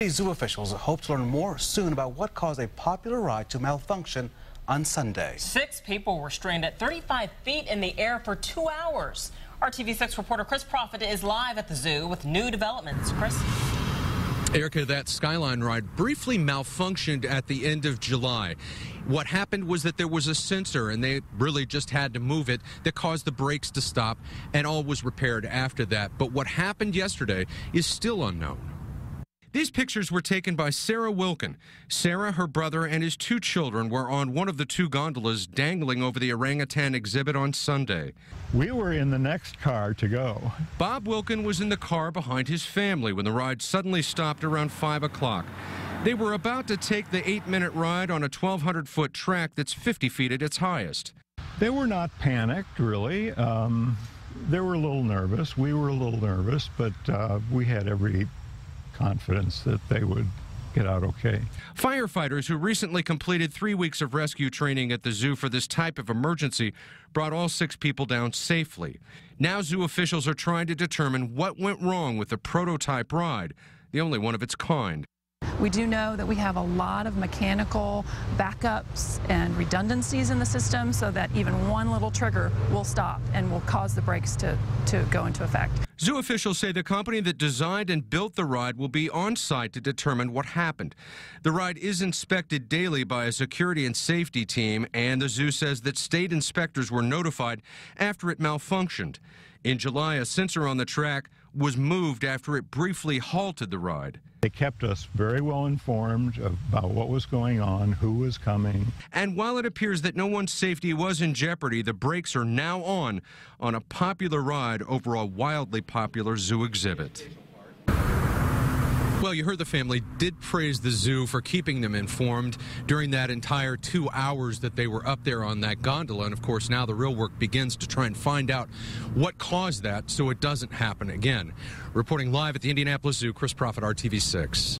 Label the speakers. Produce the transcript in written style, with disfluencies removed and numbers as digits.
Speaker 1: Zoo officials hope to learn more soon about what caused a popular ride to malfunction on Sunday. 6 people were stranded at 35 feet in the air for 2 hours. Our TV6 reporter Chris Profit is live at the zoo with new developments. Chris?
Speaker 2: Erica, that Skyline ride briefly malfunctioned at the end of July. What happened was that there was a sensor, and they really just had to move it, that caused the brakes to stop, and all was repaired after that. But what happened yesterday is still unknown. These pictures were taken by Sarah Wilkin. Sarah, her brother, and his 2 children were on one of the 2 gondolas dangling over the orangutan exhibit on Sunday.
Speaker 3: We were in the next car to go.
Speaker 2: Bob Wilkin was in the car behind his family when the ride suddenly stopped around 5 o'clock. They were about to take the 8-minute ride on a 1,200-foot track that's 50 feet at its highest.
Speaker 3: They were not panicked, really. They were a little nervous. We were a little nervous, but we had every confidence that they would get out okay.
Speaker 2: Firefighters who recently completed 3 weeks of rescue training at the zoo for this type of emergency brought all 6 people down safely. Now zoo officials are trying to determine what went wrong with the prototype ride, the only one of its kind.
Speaker 4: We do know that we have a lot of mechanical backups and redundancies in the system so that even one little trigger will stop and will cause the brakes to go into effect.
Speaker 2: Zoo officials say the company that designed and built the ride will be on site to determine what happened. The ride is inspected daily by a security and safety team, and the zoo says that state inspectors were notified after it malfunctioned. In July, a sensor on the track was moved after it briefly halted the ride.
Speaker 3: They kept us very well informed about what was going on, who was coming.
Speaker 2: And while it appears that no one's safety was in jeopardy, the brakes are now on a popular ride over a wildly popular zoo exhibit. Well, you heard the family did praise the zoo for keeping them informed during that entire 2 hours that they were up there on that gondola. And of course, now the real work begins to try and find out what caused that so it doesn't happen again. Reporting live at the Indianapolis Zoo, Chris Profit, RTV6.